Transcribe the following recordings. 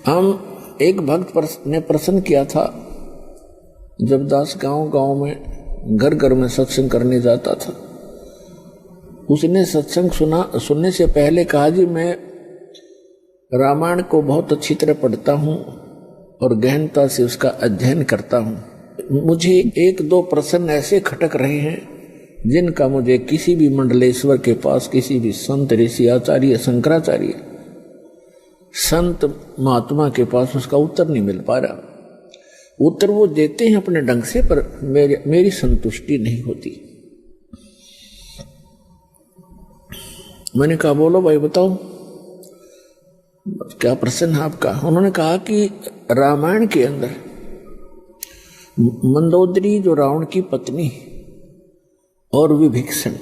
हम एक भक्त ने प्रश्न किया था, जब दास गांव में घर घर में सत्संग करने जाता था, उसने सत्संग सुनने से पहले कहा, जी मैं रामायण को बहुत अच्छी तरह पढ़ता हूँ और गहनता से उसका अध्ययन करता हूँ। मुझे एक दो प्रश्न ऐसे खटक रहे हैं जिनका मुझे किसी भी मंडलेश्वर के पास, किसी भी संत ऋषि आचार्य शंकराचार्य संत महात्मा के पास उसका उत्तर नहीं मिल पा रहा। उत्तर वो देते हैं अपने ढंग से, पर मेरी संतुष्टि नहीं होती। मैंने कहा बोलो भाई बताओ क्या प्रश्न है आपका। उन्होंने कहा कि रामायण के अंदर मंदोदरी जो रावण की पत्नी और विभीषण,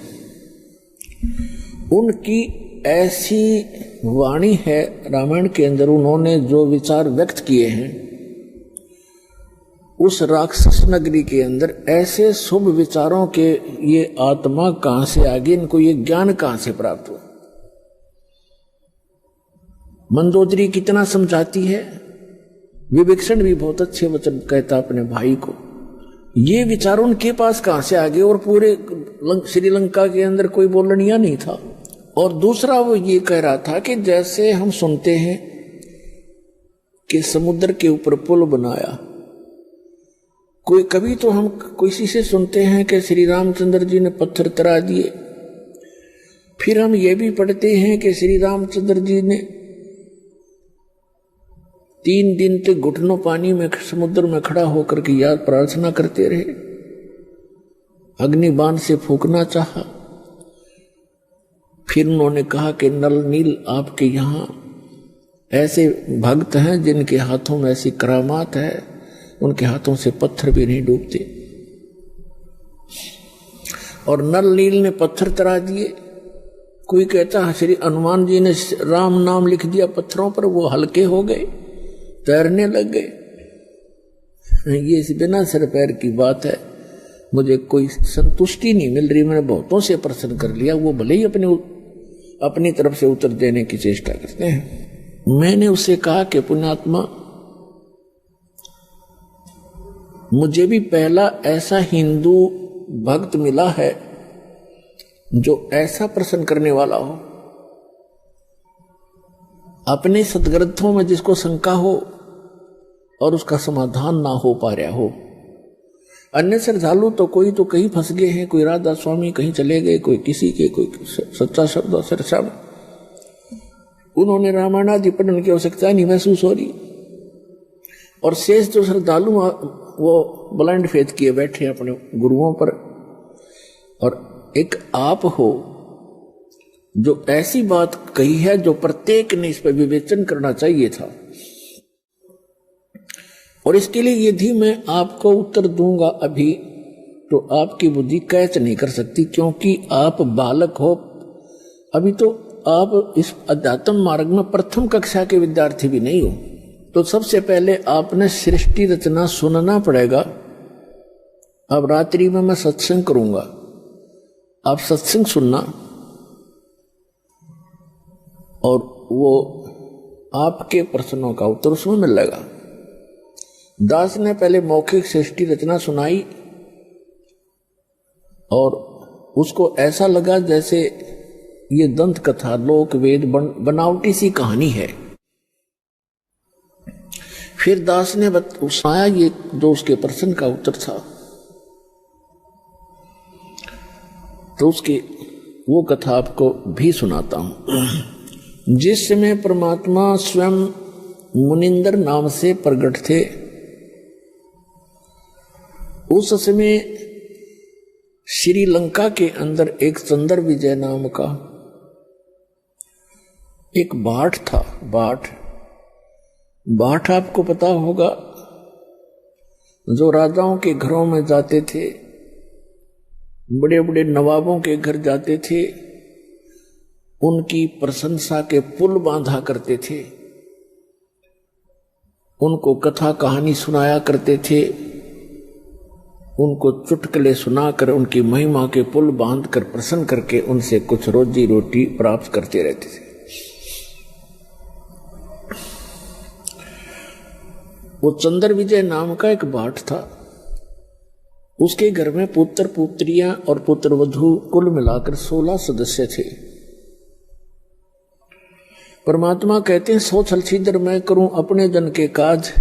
उनकी ऐसी वाणी है रामायण के अंदर, उन्होंने जो विचार व्यक्त किए हैं उस राक्षस नगरी के अंदर, ऐसे शुभ विचारों के ये आत्मा कहां से आ गई, इनको ये ज्ञान कहां से प्राप्त हुआ। मंदोदरी कितना समझाती है, विभीषण भी बहुत अच्छे वचन कहता अपने भाई को। ये विचार उनके पास कहां से आ गए, और पूरे श्रीलंका के अंदर कोई बोलनिया नहीं था। और दूसरा वो ये कह रहा था कि जैसे हम सुनते हैं कि समुद्र के ऊपर पुल बनाया, कोई कभी तो हम किसी से सुनते हैं कि श्री रामचंद्र जी ने पत्थर तरा दिए, फिर हम ये भी पढ़ते हैं कि श्री रामचंद्र जी ने 3 दिन तक घुटनों पानी में समुद्र में खड़ा होकर के याद प्रार्थना करते रहे, अग्निबाण से फूंकना चाहा। फिर उन्होंने कहा कि नल नील आपके यहाँ ऐसे भक्त हैं जिनके हाथों में ऐसी करामात है, उनके हाथों से पत्थर भी नहीं डूबते। और नल नील ने पत्थर तरा दिए। कोई कहता है श्री हनुमान जी ने राम नाम लिख दिया पत्थरों पर, वो हल्के हो गए, तैरने लग गए। ये बिना सिर पैर की बात है। मुझे कोई संतुष्टि नहीं मिल रही। मैंने बहुतों से प्रश्न कर लिया, वो भले ही अपनी तरफ से उत्तर देने की चेष्टा करते हैं। मैंने उससे कहा कि पुण्यात्मा, मुझे भी पहला ऐसा हिंदू भक्त मिला है जो ऐसा प्रश्न करने वाला हो, अपने सदग्रंथों में जिसको शंका हो और उसका समाधान ना हो पा रहा हो। अन्य श्रद्धालु तो कोई तो कहीं फंस गए हैं, कोई राधा स्वामी कहीं चले गए, कोई किसी के, कोई सच्चा शब्द सरसा। उन्होंने रामायण आदि पढ़ने की आवश्यकता नहीं महसूस हो रही। और शेष जो श्रद्धालु वो ब्लाइंड फेथ किए बैठे अपने गुरुओं पर। और एक आप हो जो ऐसी बात कही है जो प्रत्येक ने इस पर विवेचन करना चाहिए था। और इसके लिए यदि मैं आपको उत्तर दूंगा अभी, तो आपकी बुद्धि कैच नहीं कर सकती, क्योंकि आप बालक हो। अभी तो आप इस अध्यात्म मार्ग में प्रथम कक्षा के विद्यार्थी भी नहीं हो। तो सबसे पहले आपने सृष्टि रचना सुनना पड़ेगा। अब रात्रि में मैं सत्संग करूंगा, आप सत्संग सुनना, और वो आपके प्रश्नों का उत्तर उसमें मिलेगा। दास ने पहले मौखिक सृष्टि रचना सुनाई और उसको ऐसा लगा जैसे ये दंत कथा, लोक वेद बनावटी सी कहानी है। फिर दास ने सुनाया ये जो उसके प्रश्न का उत्तर था, तो उसकी वो कथा आपको भी सुनाता हूं। जिस समय परमात्मा स्वयं मुनिंदर नाम से प्रकट थे, उस समय श्रीलंका के अंदर एक चंद्र विजय नाम का एक भाट था। भाट आपको पता होगा, जो राजाओं के घरों में जाते थे, बड़े बड़े नवाबों के घर जाते थे, उनकी प्रशंसा के पुल बांधा करते थे, उनको कथा कहानी सुनाया करते थे, उनको चुटकुले सुनाकर उनकी महिमा के पुल बांधकर प्रसन्न करके उनसे कुछ रोजी रोटी प्राप्त करते रहते थे। वो चंद्र विजय नाम का एक भाट था। उसके घर में पुत्र पुत्रियां और पुत्र वधू कुल मिलाकर 16 सदस्य थे। परमात्मा कहते हैं, सो छल छिद्र मैं करूं अपने जन के काज,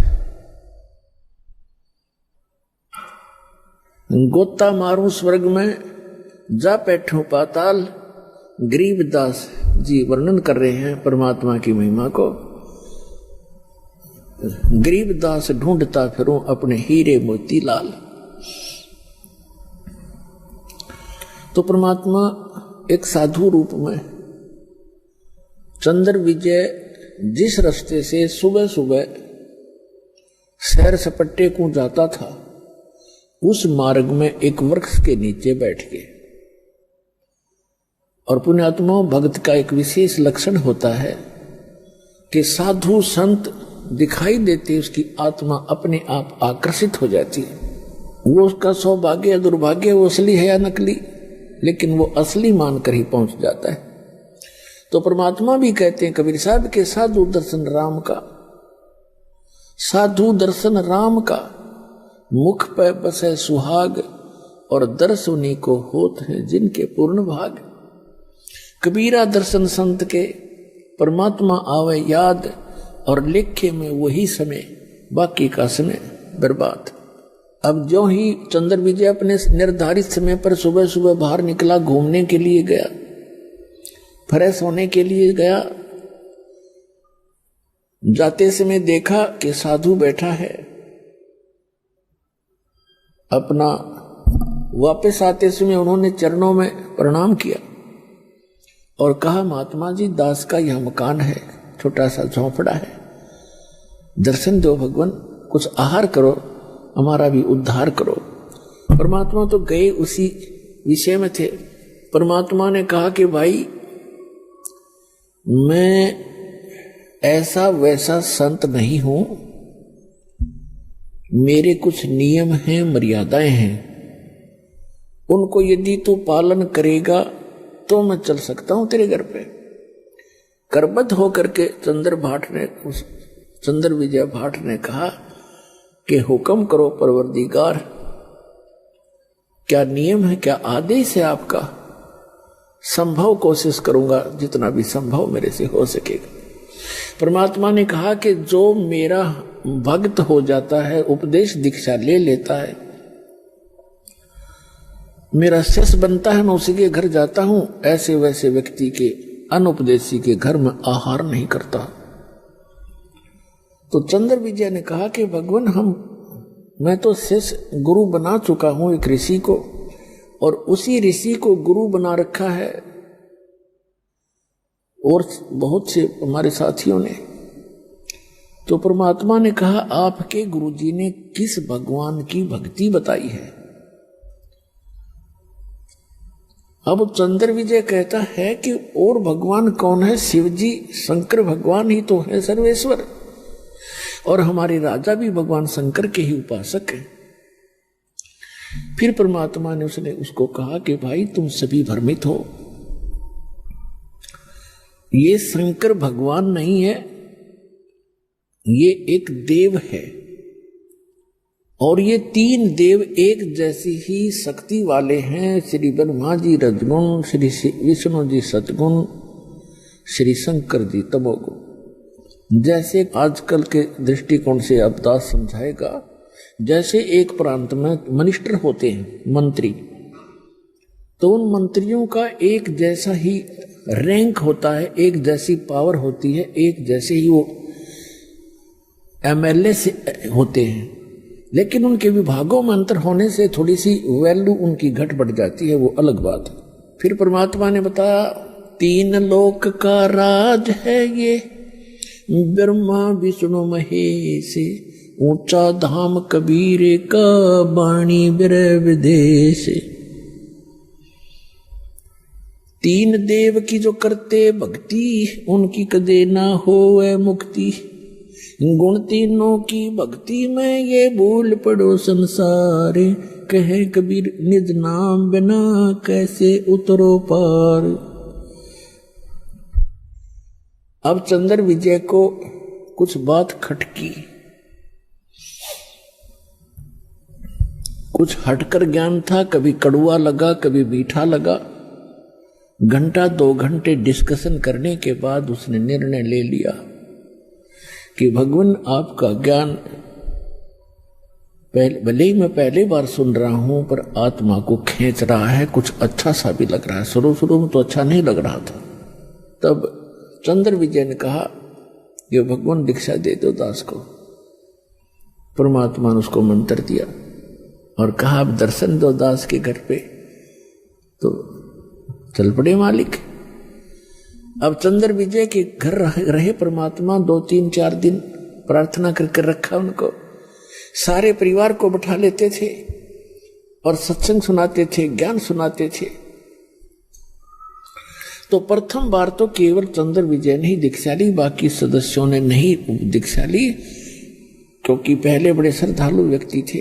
गोता मारूं स्वर्ग में जा बैठूं पाताल। गरीबदास जी वर्णन कर रहे हैं परमात्मा की महिमा को। गरीबदास ढूंढता फिरूं अपने हीरे मोती लाल। तो परमात्मा एक साधु रूप में चंद्र विजय जिस रास्ते से सुबह सुबह सैर सपट्टे को जाता था, उस मार्ग में एक वृक्ष के नीचे बैठ के, और पुण्यात्मा भक्त का एक विशेष लक्षण होता है कि साधु संत दिखाई देते उसकी आत्मा अपने आप आकर्षित हो जाती है। वो उसका सौभाग्य या दुर्भाग्य, वो असली है या नकली, लेकिन वो असली मानकर ही पहुंच जाता है। तो परमात्मा भी कहते हैं कबीर साहब के, साधु दर्शन राम का, साधु दर्शन राम का, मुख पे बसे सुहाग, और दर्श उन्हीं को होत है जिनके पूर्ण भाग। कबीरा दर्शन संत के, परमात्मा आवे याद, और लेखे में वही समय, बाकी का समय बर्बाद। अब जो ही चंद्र विजय अपने निर्धारित समय पर सुबह सुबह बाहर निकला, घूमने के लिए गया, फ्रेश होने के लिए गया, जाते समय देखा कि साधु बैठा है। अपना वापस आते समय उन्होंने चरणों में प्रणाम किया और कहा, महात्मा जी दास का यह मकान है, छोटा सा झोंपड़ा है, दर्शन दो भगवान, कुछ आहार करो, हमारा भी उद्धार करो। परमात्मा तो गए उसी विषय में थे। परमात्मा ने कहा कि भाई मैं ऐसा वैसा संत नहीं हूं, मेरे कुछ नियम हैं, मर्यादाएं हैं, उनको यदि तू पालन करेगा तो मैं चल सकता हूं तेरे घर पे। करबद्ध होकर के चंद्र विजय भाट ने कहा कि हुक्म करो परवरदिगार, क्या नियम है, क्या आदेश है आपका? संभव कोशिश करूंगा, जितना भी संभव मेरे से हो सकेगा। परमात्मा ने कहा कि जो मेरा भक्त हो जाता है, उपदेश दीक्षा ले लेता है, मेरा शिष्य बनता है, मैं उसी के घर जाता हूं, ऐसे वैसे व्यक्ति के, अनुपदेशी के घर में आहार नहीं करता। तो चंद्र विजय ने कहा कि भगवान मैं तो शिष्य गुरु बना चुका हूं एक ऋषि को, और उसी ऋषि को गुरु बना रखा है, और बहुत से हमारे साथियों ने। तो परमात्मा ने कहा, आपके गुरुजी ने किस भगवान की भक्ति बताई है? अब चंद्र विजय कहता है कि और भगवान कौन है? शिव जी, शंकर भगवान ही तो है सर्वेश्वर, और हमारे राजा भी भगवान शंकर के ही उपासक हैं। फिर परमात्मा ने उसको कहा कि भाई तुम सभी भ्रमित हो, ये शंकर भगवान नहीं है, ये एक देव है, और ये 3 देव एक जैसी ही शक्ति वाले हैं। श्री ब्रह्मा जी रजगुण, श्री विष्णु जी सतगुण, श्री शंकर जी तमोगुण। जैसे आजकल के दृष्टिकोण से अब दास समझाएगा, जैसे एक प्रांत में मिनिस्टर होते हैं, मंत्री, तो उन मंत्रियों का एक जैसा ही रैंक होता है, एक जैसी पावर होती है, एक जैसे ही वो एमएलए से होते हैं, लेकिन उनके विभागों में अंतर होने से थोड़ी सी वैल्यू उनकी घट बढ़ जाती है, वो अलग बात है। फिर परमात्मा ने बताया, 3 लोक का राज है ये, ब्रह्मा विष्णु महेश, ऊंचा धाम कबीर का, बाणी बिरह विदेश। 3 देव की जो करते भक्ति, उनकी कदे ना होवे मुक्ति। गुण 3 की भक्ति में ये भूल पड़ो संसार, कहे कबीर निज नाम बिना कैसे उतरो पार। अब चंद्र विजय को कुछ बात खटकी, कुछ हटकर ज्ञान था, कभी कड़वा लगा, कभी मीठा लगा। घंटा 2 घंटे डिस्कशन करने के बाद उसने निर्णय ले लिया कि भगवान आपका ज्ञान भले ही मैं पहली बार सुन रहा हूं, पर आत्मा को खींच रहा है, कुछ अच्छा सा भी लग रहा है। शुरू में तो अच्छा नहीं लग रहा था। तब चंद्र विजय ने कहा कि भगवान दीक्षा दे दो दास को। परमात्मा ने उसको मंत्र दिया और कहा अब दर्शन दो दास के घर पे। तो चल पड़े मालिक। अब चंद्र विजय के घर रहे परमात्मा 2, 3, 4 दिन, प्रार्थना करके रखा उनको। सारे परिवार को बैठा लेते थे और सत्संग सुनाते थे, ज्ञान सुनाते थे। तो प्रथम बार तो केवल चंद्र विजय ने ही दीक्षा ली, बाकी सदस्यों ने नहीं दीक्षा ली, क्योंकि पहले बड़े श्रद्धालु व्यक्ति थे।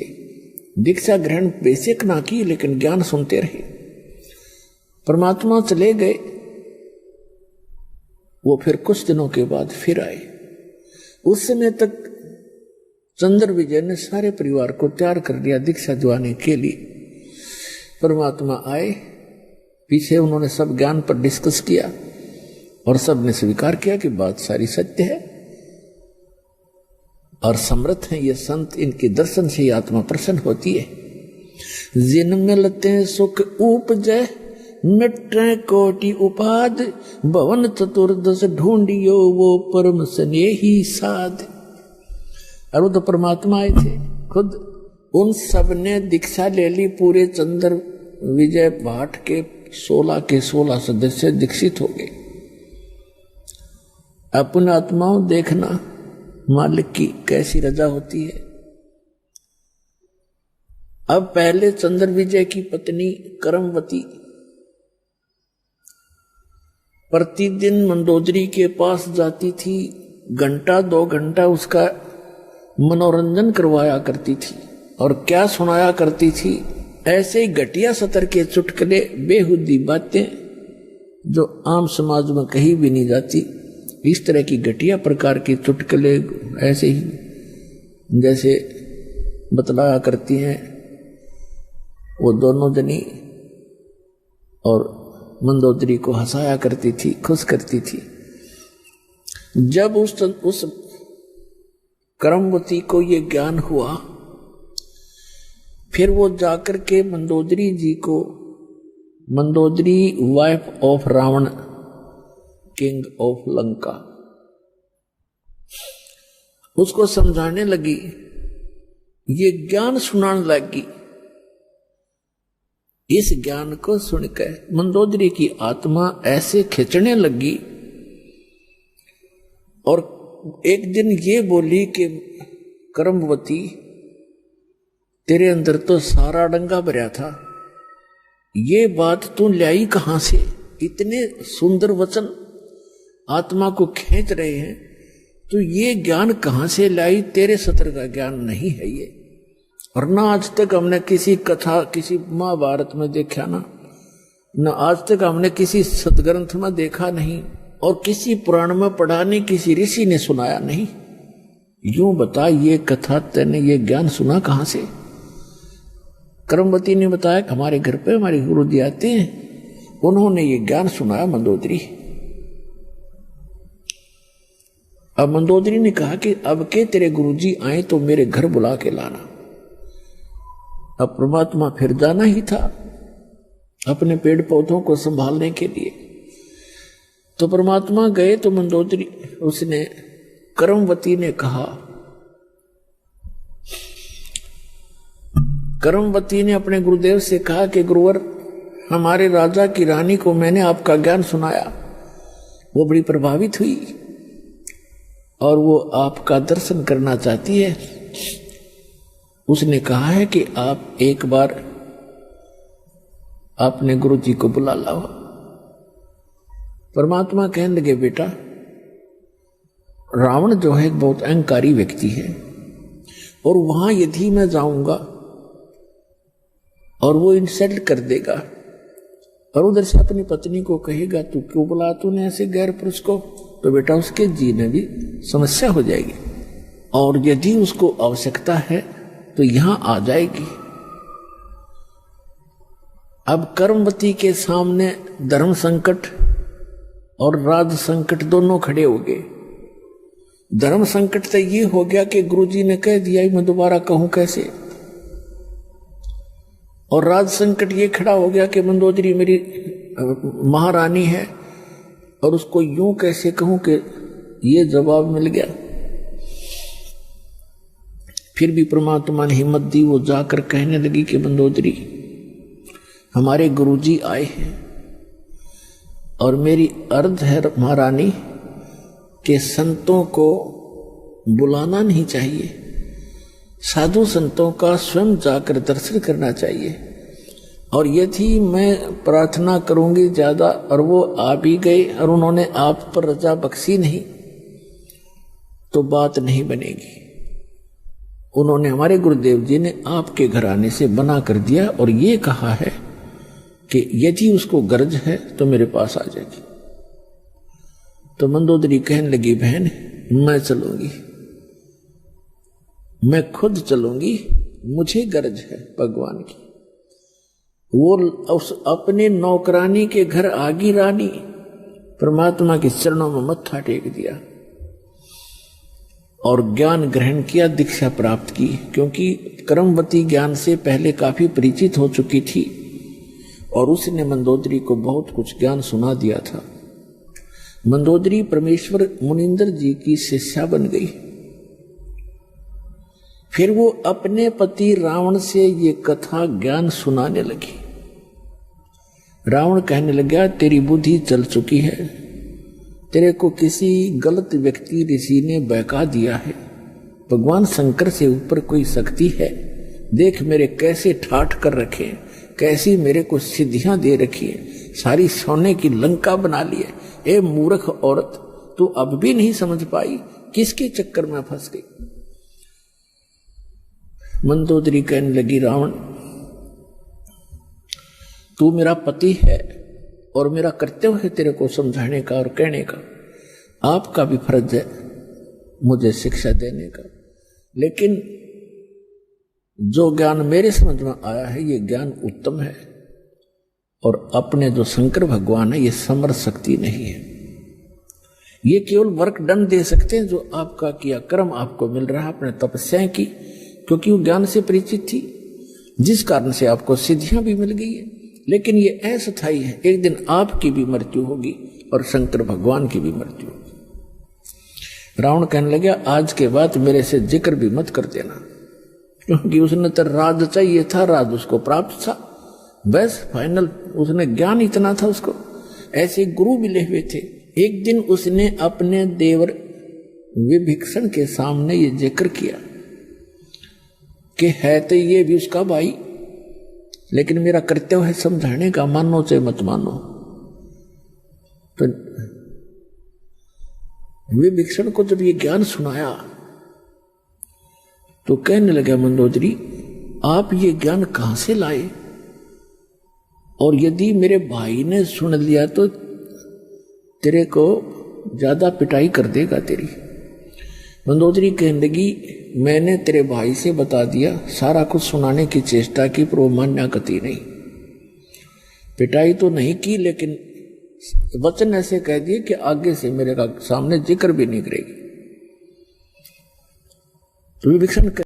दीक्षा ग्रहण बेसिक ना की, लेकिन ज्ञान सुनते रहे। परमात्मा चले गए, वो फिर कुछ दिनों के बाद फिर आए। उस समय तक चंद्र विजय ने सारे परिवार को तैयार कर लिया दीक्षा दिवाने के लिए। परमात्मा आए, पीछे उन्होंने सब ज्ञान पर डिस्कस किया और सब ने स्वीकार किया कि बात सारी सत्य है और समर्थ हैं ये संत, इनके दर्शन से आत्मा प्रसन्न होती है। जिन मिलते सुख उपजय मिटे कोटि उपाद, भवन चतुर्दश ढूंढियो वो परम स्नेही साध। और वो तो परमात्मा आए थे खुद। उन सब ने दीक्षा ले ली। पूरे चंद्र विजय भाट के 16 के 16 सदस्य दीक्षित हो गए। अपने आत्माओं देखना मालिक की कैसी रजा होती है। अब पहले चंद्र विजय की पत्नी करमवती प्रतिदिन मंदोदरी के पास जाती थी, 1-2 घंटा उसका मनोरंजन करवाया करती थी। और क्या सुनाया करती थी? ऐसे ही घटिया सतर के चुटकुले, बेहुदी बातें जो आम समाज में कहीं भी नहीं जाती। इस तरह की घटिया प्रकार के चुटकुले ऐसे ही जैसे बतलाया करती हैं वो दोनों जनी, और मंदोदरी को हंसाया करती थी, खुश करती थी। जब उस करमवती को ये ज्ञान हुआ, फिर वो जाकर के मंदोदरी जी को, Mandodari wife of Ravana, king of Lanka, उसको समझाने लगी, ये ज्ञान सुनाने लगी। इस ज्ञान को सुनकर मंदोदरी की आत्मा ऐसे खिंचने लगी और एक दिन ये बोली कि करमवती तेरे अंदर तो सारा डंगा भरा था, ये बात तू लाई कहां से? इतने सुंदर वचन आत्मा को खींच रहे हैं, तो ये ज्ञान कहां से लाई? तेरे सत्र का ज्ञान नहीं है ये। और ना आज तक हमने किसी कथा, किसी महाभारत में देखा ना आज तक हमने किसी सदग्रंथ में देखा नहीं, और किसी पुराण में पढ़ा नहीं, किसी ऋषि ने सुनाया नहीं। यूं बता, ये कथा तेने ये ज्ञान सुना कहां से? करमवती ने बताया कि हमारे घर पे हमारे गुरु जी आते हैं, उन्होंने ये ज्ञान सुनाया मंदोदरी। अब मंदोदरी ने कहा कि अब के तेरे गुरुजी आए तो मेरे घर बुला के लाना। अब परमात्मा फिर जाना ही था अपने पेड़ पौधों को संभालने के लिए। तो परमात्मा गए तो मंदोदरी, उसने करमवती ने कहा, करमवती ने अपने गुरुदेव से कहा कि गुरुवर, हमारे राजा की रानी को मैंने आपका ज्ञान सुनाया, वो बड़ी प्रभावित हुई और वो आपका दर्शन करना चाहती है। उसने कहा है कि आप एक बार अपने गुरु जी को बुला लाओ। परमात्मा कहने लगे, बेटा रावण जो है एक बहुत अहंकारी व्यक्ति है, और वहां यदि मैं जाऊंगा और वो इंसल्ट कर देगा और उधर से अपनी पत्नी को कहेगा तू क्यों बुला तूने ऐसे गैर पुरुष को, तो बेटा उसके जी में भी समस्या हो जाएगी। और यदि उसको आवश्यकता है तो यहां आ जाएगी, अब कर्मवती के सामने धर्म संकट और राज संकट दोनों खड़े हो गए। धर्म संकट तो ये हो गया कि गुरुजी ने कह दिया, मैं दोबारा कहूं कैसे। और राज संकट ये खड़ा हो गया कि मंदोदरी मेरी महारानी है और उसको यूं कैसे कहूं कि ये जवाब मिल गया। फिर भी परमात्मा ने हिम्मत दी, वो जाकर कहने लगी कि मंदोदरी हमारे गुरुजी आए हैं और मेरी अर्ज है महारानी कि संतों को बुलाना नहीं चाहिए, साधु संतों का स्वयं जाकर दर्शन करना चाहिए। और यदि मैं प्रार्थना करूंगी ज्यादा और वो आ भी गए और उन्होंने आप पर रजा बख्शी नहीं तो बात नहीं बनेगी। उन्होंने, हमारे गुरुदेव जी ने आपके घराने से बना कर दिया और ये कहा है कि यदि उसको गरज है तो मेरे पास आ जाएगी। तो मंदोदरी कहने लगी, बहन मैं चलूंगी, मैं खुद चलूंगी, मुझे गरज है भगवान की। वो उस अपने नौकरानी के घर आगी रानी परमात्मा के चरणों में मत्था टेक दिया और ज्ञान ग्रहण किया, दीक्षा प्राप्त की। क्योंकि कर्मवती ज्ञान से पहले काफी परिचित हो चुकी थी और उसने मंदोदरी को बहुत कुछ ज्ञान सुना दिया था। मंदोदरी परमेश्वर मुनिंदर जी की शिष्या बन गई। फिर वो अपने पति रावण से ये कथा ज्ञान सुनाने लगी। रावण कहने लगा, तेरी बुद्धि चल चुकी है, तेरे को किसी गलत व्यक्ति ऋषि ने बहका दिया है। भगवान शंकर से ऊपर कोई शक्ति है, देख मेरे कैसे ठाठ कर रखे, कैसी मेरे को सिद्धियां दे रखी है, सारी सोने की लंका बना ली है। ए मूर्ख औरत, तू अब भी नहीं समझ पाई, किसके चक्कर में फंस गई। मंदोदरी कहने लगी, रावण तू मेरा पति है और मेरा कर्तव्य है तेरे को समझाने का और कहने का, आपका भी फर्ज है मुझे शिक्षा देने का। लेकिन जो ज्ञान मेरे समझ में आया है ये ज्ञान उत्तम है और अपने जो शंकर भगवान है ये समर शक्ति नहीं है। ये केवल वर्क डन दे सकते हैं, जो आपका किया कर्म आपको मिल रहा है अपने तपस्याएं की, क्योंकि वो ज्ञान से परिचित थी, जिस कारण से आपको सिद्धियां भी मिल गई है। लेकिन ये अस्थायी है, एक दिन आपकी भी मृत्यु होगी और शंकर भगवान की भी मृत्यु होगी। रावण कहने लगा, आज के बाद मेरे से जिक्र भी मत कर देना, क्योंकि उसने तो राज चाहिए था, राज उसको प्राप्त था, बस फाइनल उसने ज्ञान इतना था उसको। ऐसे गुरु मिले हुए थे। एक दिन उसने अपने देवर विभीषण के सामने ये जिक्र किया कि है तो ये भी उसका भाई, लेकिन मेरा कर्तव्य है समझाने का, मानो चाहे मत मानो। तो विभीषण को जब ये ज्ञान सुनाया तो कहने लगा, मंदोदरी आप ये ज्ञान कहां से लाए, और यदि मेरे भाई ने सुन लिया तो तेरे को ज्यादा पिटाई कर देगा तेरी। मंदोदरी कहने लगी, मैंने तेरे भाई से बता दिया, सारा कुछ सुनाने की चेष्टा की पर वो मान्या कती नहीं। पिटाई तो नहीं की, लेकिन वचन ऐसे कह दिए कि आगे से मेरे सामने जिक्र भी नहीं करेगी। तो विभीषण